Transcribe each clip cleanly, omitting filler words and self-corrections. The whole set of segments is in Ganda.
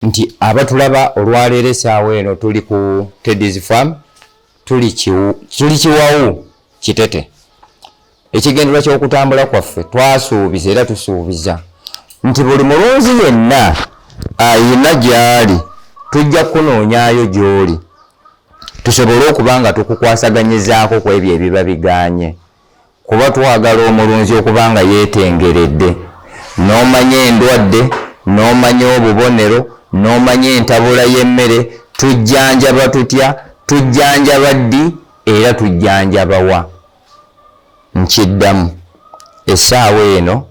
nti abatulaba olwaleero essaawa eno tuli ku Teddys farm, tuli kiwawu Kiteete. Ekigendererwa ky'okutambula kwaffe twasuubiza era tusuubiza nti buli mulunzi yenna ayina gy'ali tujja kunoonyaayo gy'oli tusobole okuba nga tukukwasaganyizaako ku ebyo ebiba biganye, kuba twagala omulunzi okuba nga yeetengeredde, n'omanya endwadde, n'omanya obubonero, n'omanya entabula y'emmere, tujjanjaba tutya, tujjanjaba ddi era tujjanjaba wa. Nkiddamu essaawa eno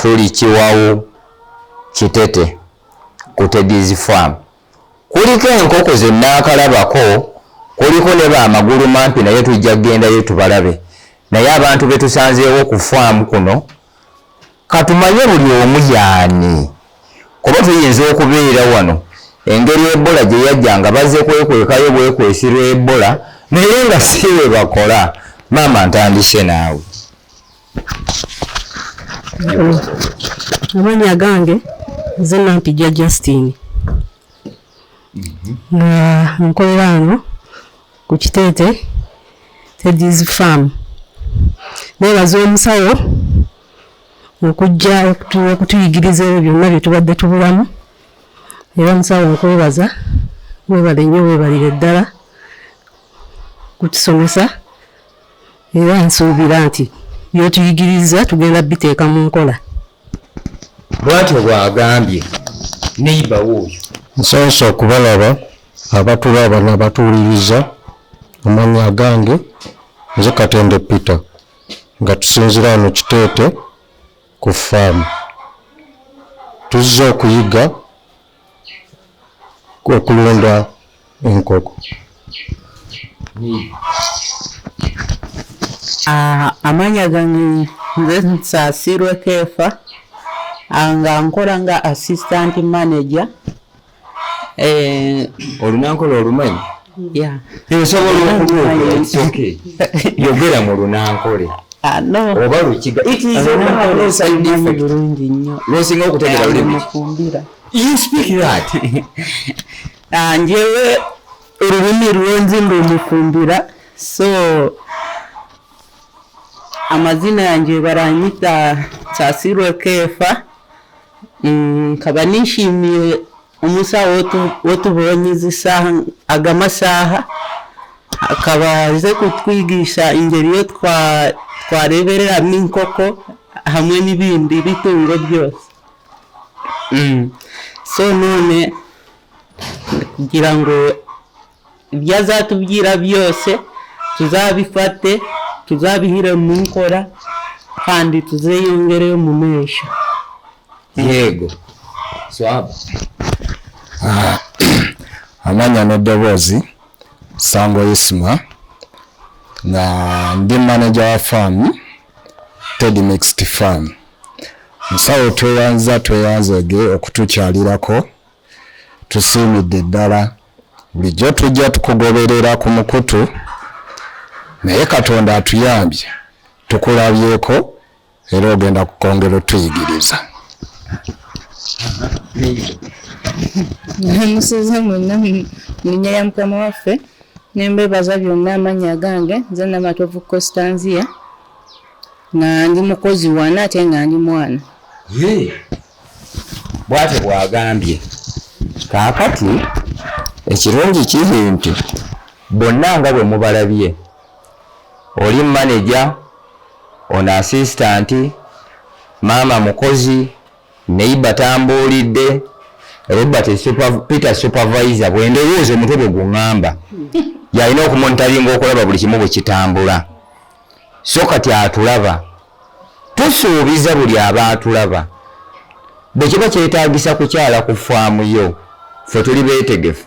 tuli kiwawu Kiteete ku Teddys farm. Kuliko enkoko ze nnaakalabako, kuliko ne baamagulu mampi naye tujja kugendayo tubalabe, naye abantu be tusanzeewo ku faamu kuno katumanye buli omu yaani, kuba tuyinza okubeera wano engeri Ebola gye yajja nga bazze kwekwekayo bwekwesirwa Ebola naye nga si we bakola. Maama ntandise naawe. Amanya gange nze Nampijja Justine nga nkolera wano ku Kiteete Teddys farm. Neebaza omusawo okujja okutuyigiriza ebyo byonna bye tubadde tubulamu, era omusawo nkwebaza, weebale nnyo, weebalire ddala kutusomesa, era nsuubira nti by'otuyigiriza tugenda biteeka mu nkola. Bw'atyo bw'agambye neighbour w'oyo. Nsanyusa okubalaba abatulaba n'abatuwuliriza. Amanya gange nze Katende Peter nga tusinzira wano Kiteete ku faamu. Tuzze okuyiga okulunda enkoko. Amanya gange nze Nsasirwe Kefa nga nkola nga assistant manager. Olunankola olumanyi? Yeah. Nsobola okubuuka, it's okay. Yogera mu lunankole. No. Oba Lukiga. It is a side effect. Lwosinga okutegera olulimi. You speak that. Njewe olulimi lwonzi ndumufumbira, so amazina yange baranyita Nsasirwe Kefa. Nkaba nishimiye omusawo wotubonyezesa agamasaha akaba aze kutwigisha ingeri yo twarebereramu enkoko hamwe n'ibindi bitungo byose. So none kugira ngo ibyo azatubwira byose tuzabifate, tuzabihire mu nkora kandi tuzeyongereyo mu mesho. Yego. Swab. Amanya n'eddoboozi Sango Isma nga ndi manager wa farm Teddy Mixed Farm. Nsawo tweyanzege okutukyalirako, tusiimidde ddala. Bulijjo tujja tukugoberera ku mukutu, naye Katonda atuyambye tukulabyeko era ogenda kukongera otuyigiriza. Musuze mwena mlinya ya mukama waffe nembebaza byonna amanya gange nze Namatovu Constanzia nga ndi mukozi wana ate nga ndi mwana. Bw'atyo bw'agambye. Kaakati ekirungi kiri nti bonna nga bwe mubalabye, oli manager, ono assistant, maama mukozi, neighbour tambuulidde, Robert Peter supervisor. Bwe ndowooza omutwe gwe guŋŋamba yalina okumonitaringa okulaba buli kimu bwe kitambula. So kati atulaba, tusuubiza buli aba atulaba bwe kiba kyetaagisa kukyala ku faamu yo, ffe tuli beetegefu,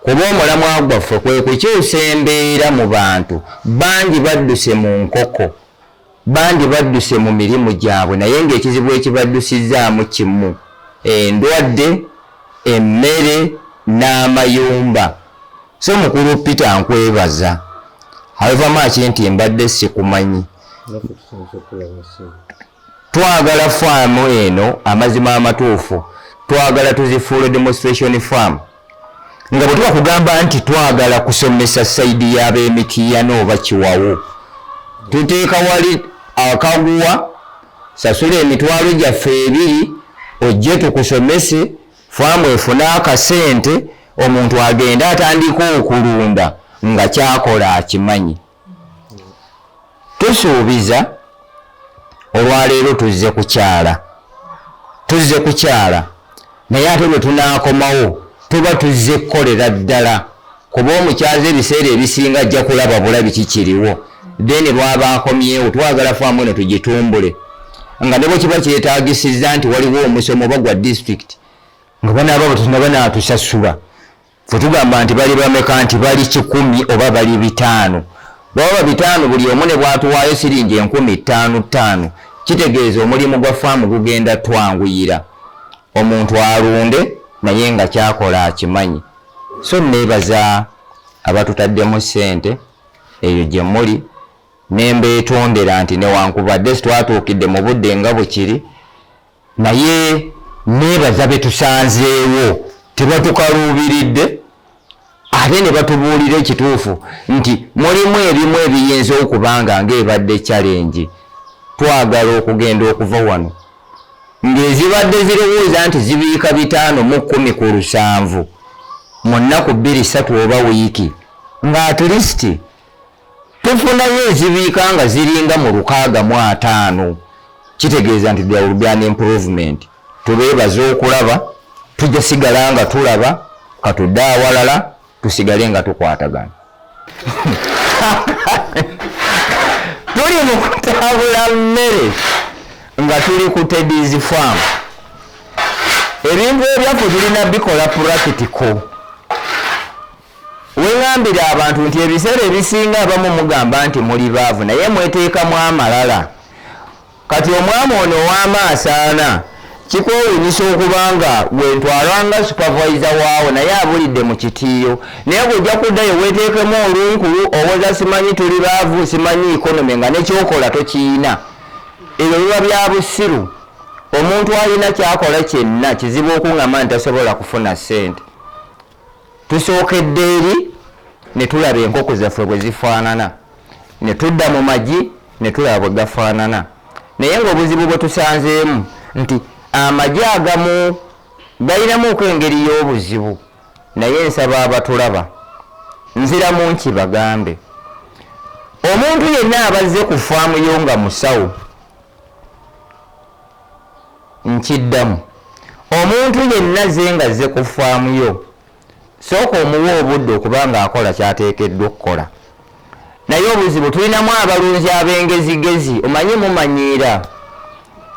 kuba omulamwa gwaffe kwe kukyusa embeera mu bantu. Bangi badduse mu nkoko, bangi badduse mu mirimu gyabwe, naye ng'ekizibu ekibaddusizaamu kimu: endwadde, emmere n'amayumba. So mukulu Peter nkwebaza. However much nti mbadde sikumanyi. Twagala faamu eno amazima amatuufu twagala tuzifuule demonstration farm nga bwe tuba kugamba nti twagala kusomesa saidi y'ab'Emityana oba Kiwawu tuteeka wali akaguwa sasula emitwalo gyaffe 2 ojje tukusomese faamu efuna akasente omuntu agenda atandika okulunda nga kyakola akimanyi. Tusuubiza olwaleero tuzze kukyala naye ate bwe tunaakomawo tuba tuzze kukolera ddala kuba omukyazi ebiseera ebisinga ajja kulaba bulabi kikiriwo then lwaba akomyewo twagala faamu eno tugitumbule nga ne bwe kiba kyetaagisizza nti waliwo omusomo oba gwa district nga banaaba batunaba naatusasula fe tugamba nti bali bameka nti bali 100 oba bali 5 baba 5 buli omu ne bwatuwaayo siringi 15,000 kitegeeza omulimu gwa faamu gugenda twanguyira omuntu alunde naye nga kyakola akimanyi. So neebaza abatutaddemu ssente eyo gye muli nembeetondera nti newankubadde sitwatuukidde mu budde nga bukiri naye neebaza betusanzeewo tebatukaluubiridde ate ne batubuulira ekituufu nti mulimu ebimu ebiyinza okubanga ng'ebadde challenge twagala okugenda okuva wano ng'ezibadde zirowooza nti zibiika 5 mu 10 ku 7 mu nnaku 2-3 oba wiiki nga at least tufunayo ezibiika nga ziringa mu 605 kitegeeza nti there will be an improvement. Tubeebaza okulaba tujja sigala nga tulaba katudde awalala tusigale nga tukwatagana. Tuli mu kutabula mmere nga tuli ku Teddys farm. Ebintu ebyaffe tulina bikola practical. Wengambira abantu nti ebiseera ebisinga abamu mugamba nti muli baavu naye mweteekamu amalala. Kati omwami ono ow'amaasaana kikwewuunyisa okubanga wentwalanga supervisor waawo naye abulidde mu kitiiyo naye bw'ojja kuddayo weeteekemu olunkulu owoza simanyi tuli baavu simanyi economy nga nekyokola tokiina. Ebyo biba bya busiru. Omuntu alina kyakola kyenna kizibu okuŋŋamba nti tasobola kufuna ssente. Tusookedde eri ne tulaba enkoko zaffe bwe zifaanana ne tudda mu magi ne tulaba bwe gafaanana naye ng'obuzibu bwe tusanzeemu nti amagi agamu galinamu okwengeri y'obuzibu naye nsaba abatulaba nziramu nkibagambe omuntu yenna abazze ku faamu yo nga musawo nkiddamu omuntu yenna azze nga azze ku faamu yo sooka omuwa obudde okubanga akola kyateekeddwa okukola naye obuzibu tulinamu abalunzi ab'engezigezi omanyi mumanyiira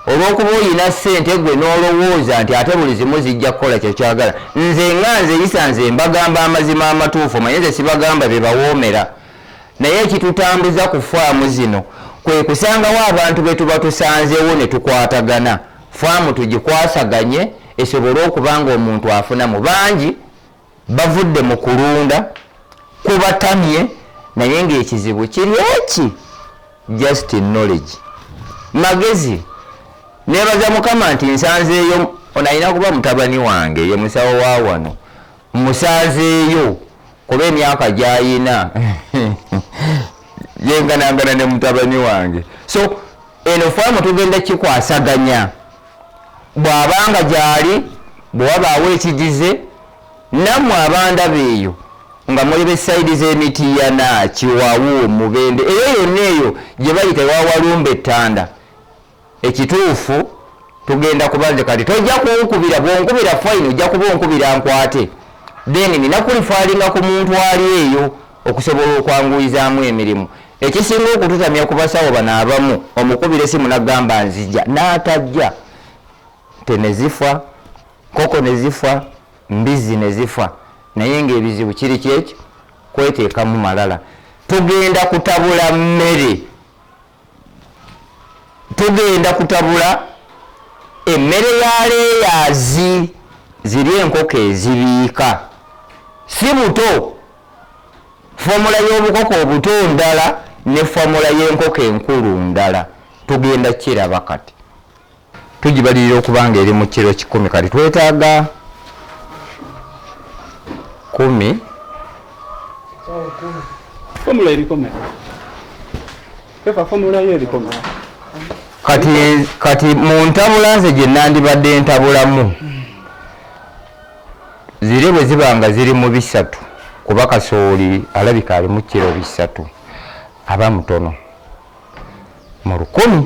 olw'okuba oyina ssente gwe n'olowooza nti ate buli zimu zijja kukola kyekyagala nze nga nze yisanze mbagamba amazima amatuufu omanye nze sibagamba bye bawoomera naye ekitutambuza ku faamu zino kwe kusangawo abantu be tuba tusanzeewo ne tukwatagana faamu tugikwasaganye esobole okuba nga omuntu afuna mu bangi bavudde mu kulunda kubatamye naye ng'ekizibu kiri eki just knowledge magezi. Neebaza Mukama nti nsanzeeyo onalina kuba mutabani wange ye musawo wa wano musanzeeyo kuba emyaka gy'ayina yenganangana ne mutabani wange. So eno faamu tugenda kikwasaganya bw'abanga gyali bw'wabaawo ekigize nammwe abandaba eyo nga muli besaidi z'Emityana Kiwawu Mubende eyo yonna eyo gye bayita ewawalumba ettanda ekituufu tugenda kubanze kati tojja kunkubira bwonkubira fine ojja kuba onkubira nkwate then nina kulifaalinga ku muntu ali eyo okusobola okwanguyizaamu emirimu. Ekisinga okututamya ku basawo bano abamu omukubira esimu nagamba nzija n'atajja tenezifa koko nezifa mbizi nezifa naye ng'ebizibu kiri kyekyo kweteekamu malala. Tugenda kutabula mmere tugenda kutabula emmere ya leeyazi ziri enkoko ezibiika si buto fomula y'obukoko obuto ndala ne fomula y'enkoko enkulu ndala tugenda kiraba kati tugibalirira okubanga eri mu kiro 10 kati twetaaga 10 Formula erikome. Pepa formula yo erikome. Kati mu ntabula nze gye nandibadde ntabulamu ziri bwe ziba nga ziri mu 3 kuba kasooli alabika ali mu kiro 3 aba mutono mu 100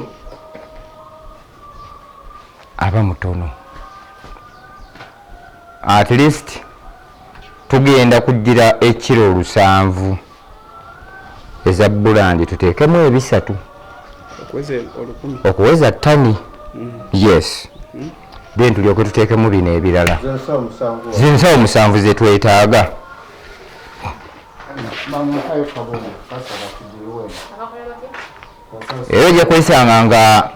aba mutono at least tugenda kugira ekiro 7 eza bulandi tuteekemu 3 okuweza ttani. Yes. Then tulyoke tuteekemu bino ebirala zinsawo 7 ze twetaaga. Era ojja kwesanga nga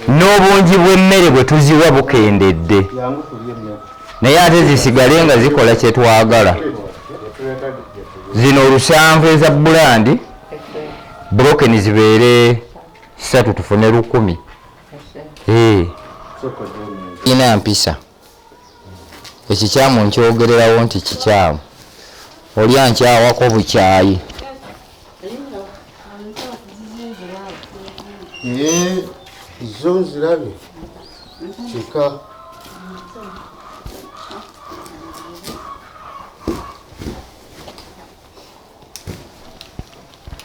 n'obungi bw'emmere bwe tuziwa bukendedde naye ate zisigale nga zikola kye twagala. Zino 7 eza bulandi broken zibeere 3 tufune 10. Ina mpisa ekikyamu nkyogererawo nti kikyamu olya nkyawako bukyayi. Zo zirabe kika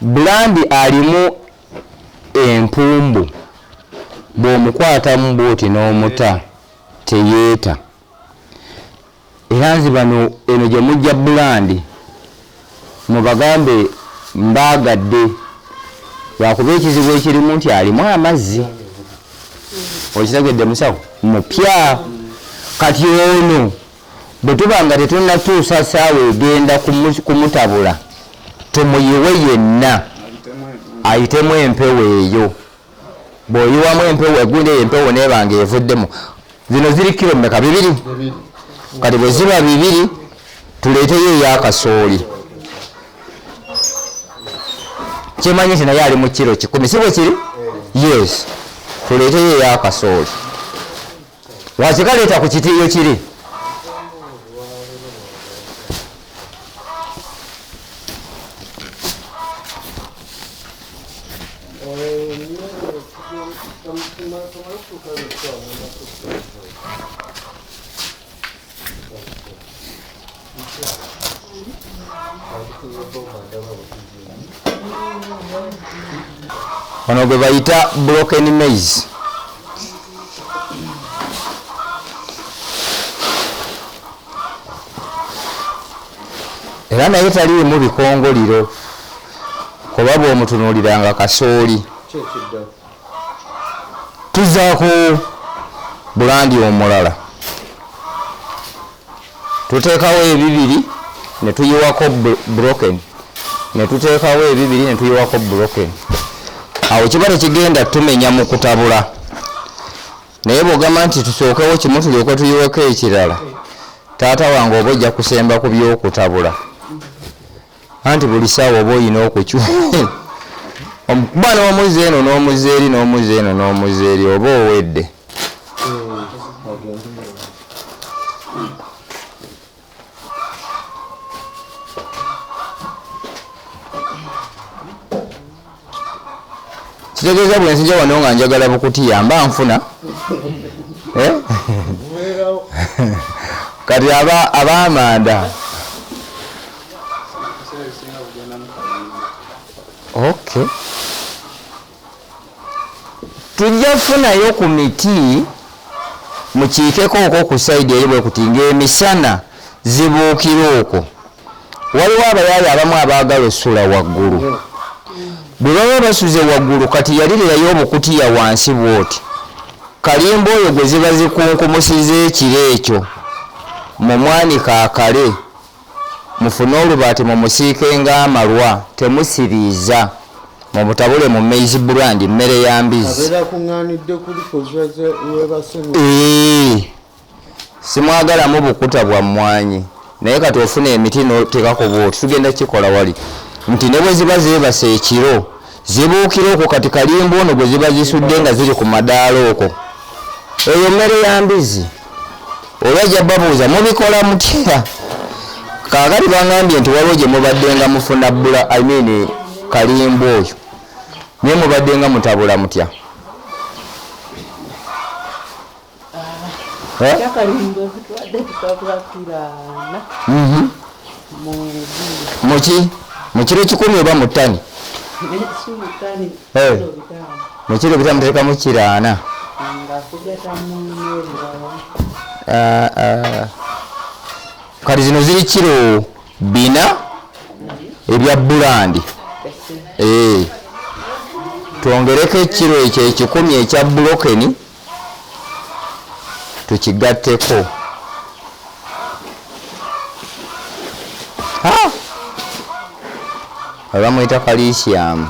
bulandi alimu empumbu bw'omukwatamu bwoti n'omuta teyeeta. Era nzibano eno gye mujja bulandi mubagambe mbaagadde lwakuba ekizibu ekirimu nti alimu amazzi. Okitegedde musawo mupya. Kati ono bwe tuba nga tetunnatuusa ssaawa egenda kumutabula tumuyiwe yenna ayitemu empewo eyo. Bw'oyiwamu empewo egundi eyo empewo neebanga evuddemu. Zino ziri kilo mmeka? 2. Kati bwe ziba 2 tuleeteyo ey'akasooli. Kimanyi nti naye ali mu kiro 10 si bwe kiri? Yes. Tuleeteyo ey'akasooli. Wakikaleeta ku kitiiyo kiri. Ono gwe bayita broken maize. Era naye taliimu bikongoliro kuba bw'omutunuuliranga kasooli. Tuzaako bulandi omulala tuteekawo 2 ne tuyiwako broken ne tuteekawo 2 ne tuyiwako broken. Awo kiba tekigenda tumenya mu kutabula naye bw'ogamba nti tusookewo kimu tulyoke tuyiweko ekirala taata wange oba ojja kusemba ku by'okutabula anti buli ssaawa oba olina okukyuka kuba n'omuze eno n'omuze eri n'omuze eno n'omuze eri oba owedde. Kitegeeza bwe nsinja wano nga njagala bukutiya mba nfuna kati ab'amanda. Okay. Tujja funayo ku miti mukiikeko okwo ku sayidi eri bwe kuti ng'emisana zibuukira okwo. Waliwo abayaayi abamu abaagala ossula waggulu. Bwe baba basuze waggulu kati yalirirayo obukutiya wansi bwoti. Kalimba oyo gwe ziba zikunkumusiza ekiro ekyo mumwanika akale mufune olubaati mumusiike ng'amalwa temusiriiza mubutabule mu maize brand mmere ya mbizi. Simwagalamu bukuta bwa mmwanyi naye kati ofuna emiti n'oteekako bwoti tugenda kikola wali nti ne bwe ziba zeebasa ekiro zibuukira okwo kati kalimba ono gwe ziba zisudde nga ziri ku madaala okwo eyo mmere ya mbizi olwajja babuuza mubikola mutya kaakati bangambye nti waliwo gye mubadde nga mufuna bbula kalimba oyo naye mubadde nga mutabula mutya muki mukiro 10 oba mu ttani mukiro bita muteekamu kiraana kati zino ziri kiro 4 ebya bulandi twongereko ekiro ekyo 10 ekya brokeni tukigatteko abamwita calcium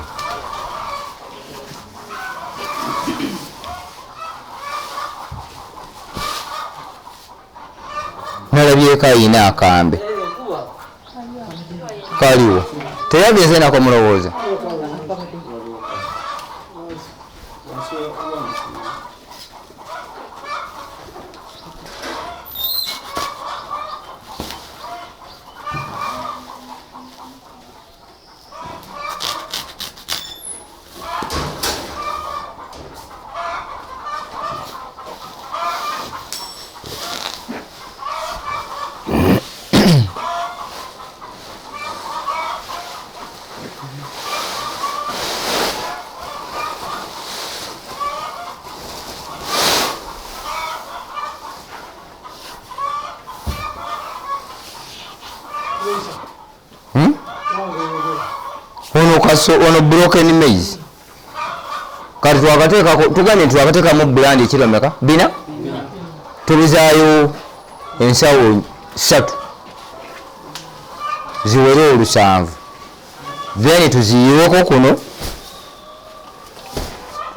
nalabyeko ayina akambe kaliwo teyagenze nako mulowooza ono broken maize kati tugane twakateekamu bulandi ekiro meka 4 tubizaayo ensawo 3 ziwere 7 then tuziyiweko kuno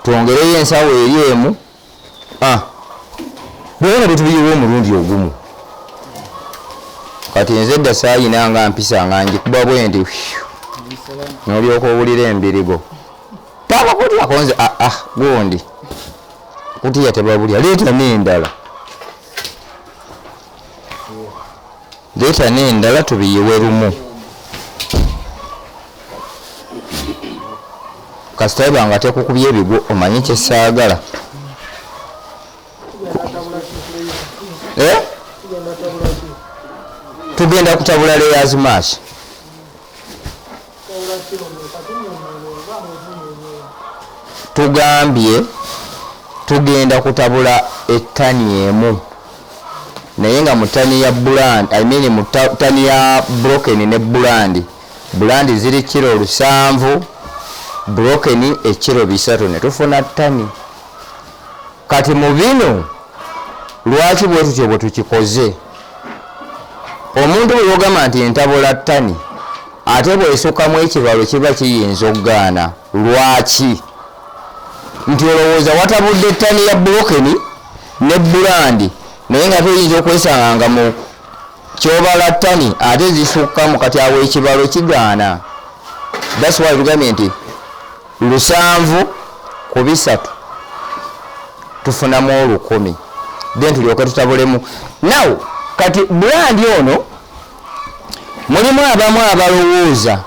twongereyo ensawo eri emu byona byetubiyiwa omulundi ogumu kati nze dda saayinanga mpisa nga njikuba bwendi nolyoka owulira embirigo taba kutya konze gundi kutya tebabulya leeta n'endala tubiyiwe lumu kasitaba nga tekukubya ebigo omanyi kyesaagala tugenda kutabula layers mash tugambye tugenda kutabula ettani emu naye nga mu ttani ya bulandi mu ttani ya brokeni ne bulandi ziri kiro 7 brokeni ekiro 3 ne tufuna ttani kati mu bino lwaki bwe tutyo bwe tukikoze omuntu bwe yogamba nti entabula ttani ate bw'esukkamu ekibalo kiba kiyinza okugaana lwaki nti olowooza watabudde ettani ya brokeni ne bulandi naye nga tuyinza okwesanga nga mu kyobala ttani ate zisukkamu kati awo ekibalo kigaana that's why tugambye nti 7 ku 3 tufunamu 10 then tulyoke tutabulemu now kati bulandi ono mulimu abamu abalowooza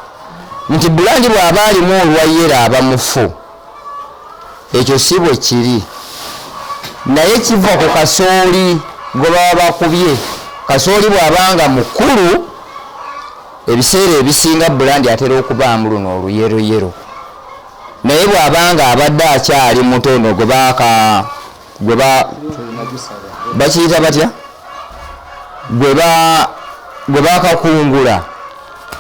nti bulandi bw'aba alimu olwayera aba mufu ekyo si bwe kiri naye kiva ku kasooli gwe baba bakubye kasooli bw'abanga mukulu ebiseera ebisinga bulandi atera okubaamu luno oluyeroyero naye bw'abanga abadde akyali mutono bakiyita batya gwe bakakungula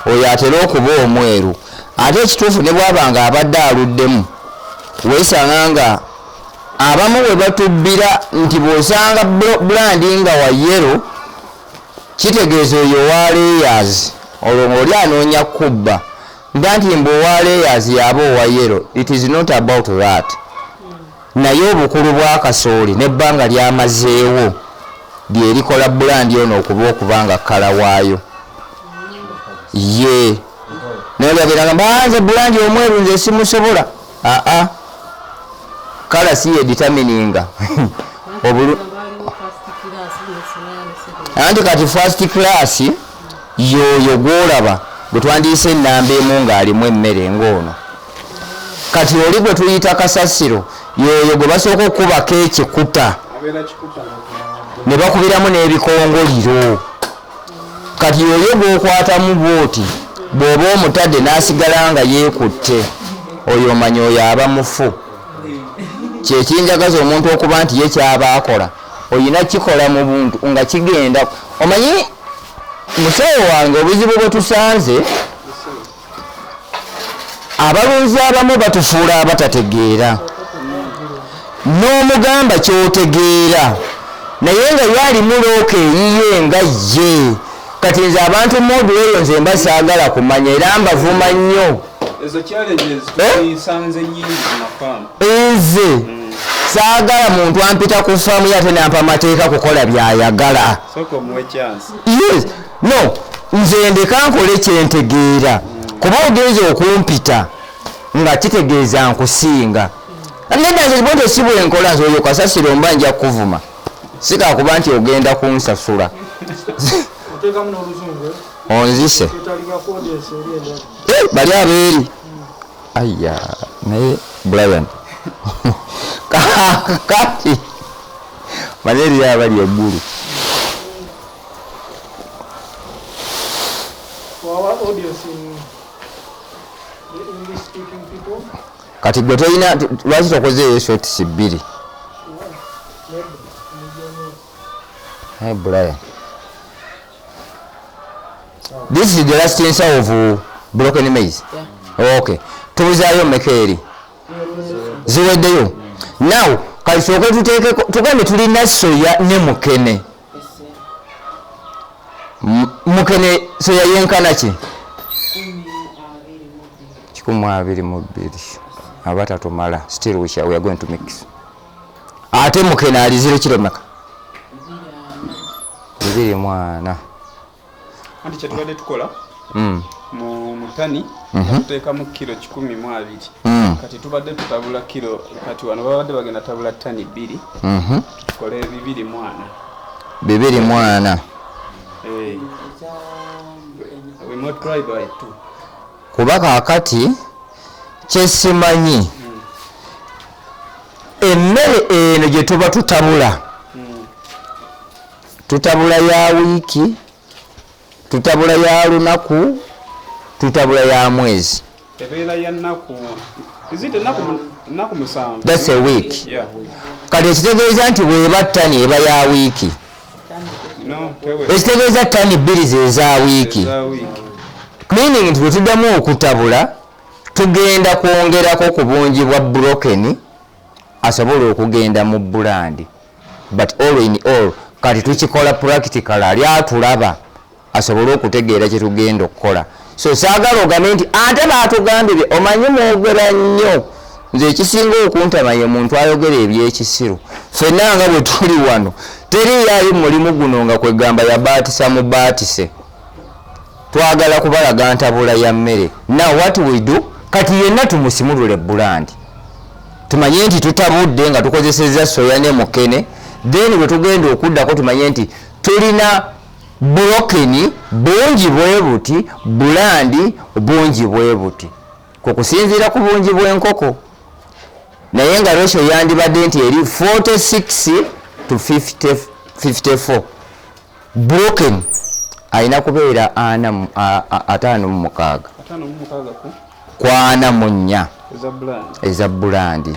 oyo atera okuba omweru ate ekituufu ne bw'abanga abadde aluddemu weesanga nga abamu bwe batubbira nti bw'osanga bulandi nga wa yero kitegeeza oyo wa layers olwo ng'oli anoonya kubba nti mb'owa layers yaba owa yero. It is not about that. Naye obukulu bwa kasooli n'ebbanga lyamazeewo lye likola bulandi ono okubanga kala waayo ye n'olabiranga mbanze bulandi omweru nze simusobola kala si ye determininga anti kati first class yoyo gwolaba gwe twandiise ennamba emu ng'alimu emmere ng'ono kati oli gwe tuyita kasasiro yoyo gwe basooka okukubako ekikuta ne bakubiramu n'ebikongoliro kati yoyo gw'okwatamu bwoti bw'oba omutadde n'asigala nga yeekutte oyo omanyi oyo aba mufu kyekinjagaza omuntu okuba nti ye kyaba akola oyina kikola mu buntu nga kigenda omanyi musawo wange obuzibu bwe tusanze abalunzi abamu batufuula abatategeera n'omugamba kyotegeera naye nga yali mulooka eyiye nga ye kati nze abantu modu eyo nze mba saagala kumanya era mbavuma nnyo nze saagala muntu ampita ku faamu yate nampa mateeka kukola byayagala yes no nze ndeka nkole kyentegeera kuba ogenza okumpita nga kitegeeza nkusinga nedda nze bonte si bwenkola nze oyo kasasiro mba nja kuvuma sikakuba nti ogenda kunsasula onzise bali abeeri aya naye Brian kati maneri abali eggulu kati gwe toyina lwaki tokozeeyo shotisi bbiri Brian this is the last answer of broken maize okay tubuzaayo mekeri ziweddeyo now kati sooke tugambe tulina soya ne mukene mukene soya yenkana ki 22 abata tumala still we are going to mix ate mukene ali 0 kilomeka 2 mwana anti kyetubadde tukola mu tani tuteekamu kilo 12 kati tubadde tutabula kilo kati wano babadde bagenda tabula tani 2 tukole 2 mwana we multiply by 2 kuba kaakati kyesimanyi emmere eno gye tuba tutabula tutabula ya wiiki tutabula ya lunaku tutabula ya mwezi ebeera ya nnaku izite nnaku musanvu that's a week kati ekitegeeza nti bweba ttani eba ya wiiki ekitegeeza ttani 2 zeza wiiki meaning nti bwe tuddamu okutabula tugenda kwongerako ku bungi bwa brokeni asobole okugenda mu bulandi but all in all kati tukikola practical ali atulaba asobole okutegeera kye tugenda okukola so saagala ogambe nti ate baatugambire omanyi mwogera nnyo nze ekisinga okuntama ye muntu ayogera ebyekisiru ffenna nga bwe tuli wano teriyayo mulimu guno nga kwegamba yabaatisa mubaatise twagala kubalaga ntabula ya mmere now what we do kati yenna tumusimulule bulandi tumanye nti tutabudde nga tukozeseza soya ne mukene then bwe tugenda okuddako tumanye nti tulina brokeni bungi bwe buti bulandi bungi bwe buti kukusinziira ku bungi bw'enkoko naye nga ratio yandibadde nti eri 46 to 54 broken ayina kubeera 56 kwa 44 eza bulandi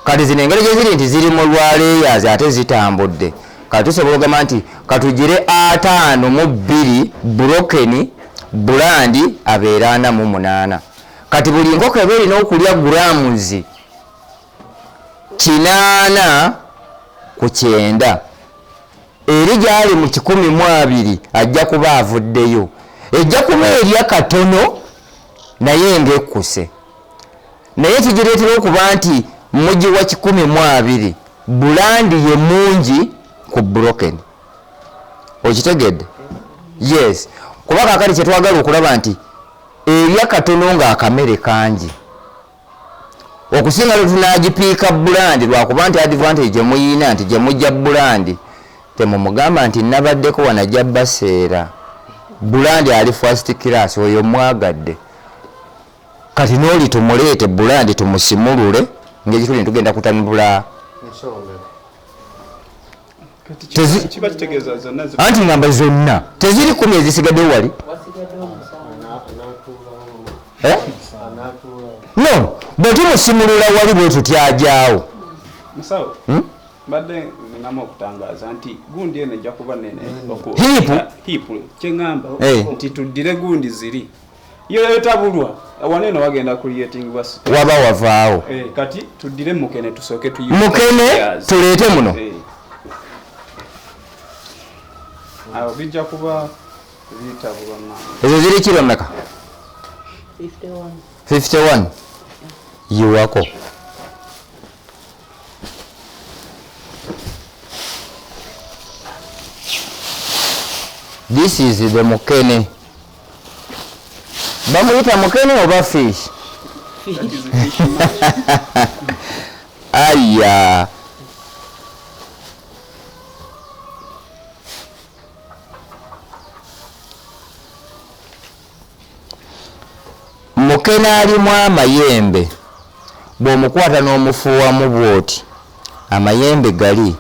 kati zino engeri gye ziri nti ziri mu lwaleeyazi ate zitambudde kati tusobola okugamba nti katugire 52 brokeni bulandi abeera 48 kati buli nkoko eba erina okulya gulamuzi 8 ku 9 eri gyali mu 12 ajja kuba avuddeyo ejja kuba erya katono naye ng'ekkuse naye kigireetera okuba nti mugi wa 12 bulandi ye mungi ku broken okitegedde yes kuba kaakati kye twagala okulaba nti erya katono ng'akamere kangi okusinga tunagipiika bulandi lwakuba nti advantage gyemuyina nti gyemujja bulandi temumugamba nti nabaddeko wanajja baseera bulandi ali first class oyo mwagadde kati noli tumuleete bulandi tumusimulule ng'ekituli tugenda kutanibula anti ngamba zonna teziri 10 ezisigaddewo wali no bwe tumusimulula wali bwe tutyajaawo musawo mbadde ninamu okutangaza nti gundi eno ejja kuba nene hiipu kyeŋŋamba nti tuddire gundi ziri yo etabulwa waneno wagenda creating waba wavaawo kati tuddire mukene tusooke mukene tuleete muno awo bijja kuba bitabulwa ezo ziri kilo mmeka 51 yiwako this is the mukene bamuyita mukene oba fish aya mukene alimu amayembe bw'omukwata n'omufuuwamu bw'oti amayembe gali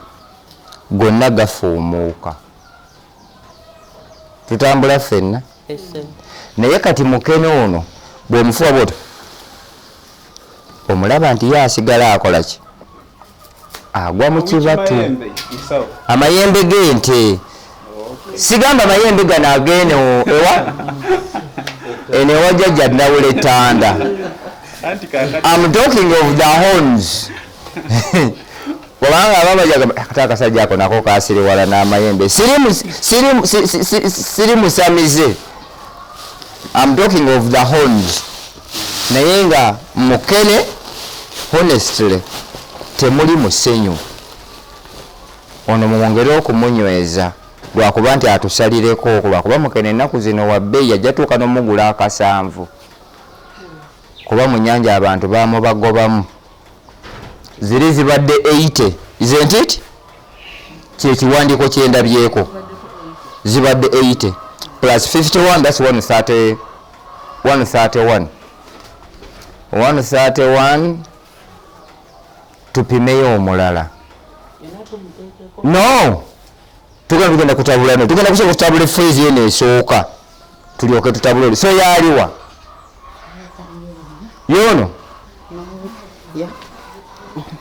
gonna gafuumuuka tutambula ffenna naye kati mukene ono bw'omufuuwa bw'oti omulaba nti ye asigala akola ki agwa mu kibatu amayembe g'ente sigamba amayembe gano agene ewa ene wajjajja nawula ettanda I'm talking of the horns kubanga ababajaga kati akasajja ako nako kasiri wala n'amayembe siri musamize I'm talking of the horns naye nga mukene honestly temuli musenyu ono muwongere okumunyweza lwakuba nti atusalireko lwakuba mukene ennaku zino wabbeeyi ajja tuuka n'omugula akasanvu kuba mu nnyanja abantu bamubagobamu ziri zibadde 80 isn't it kyekiwandiiko kyendabyeko zibadde 80 plus 51 that's 131 tupimeyo omulala no tugenda kutabula no tugenda kusobola kutabula phrase yene esooka tulyoke tutabule so yaliwa yono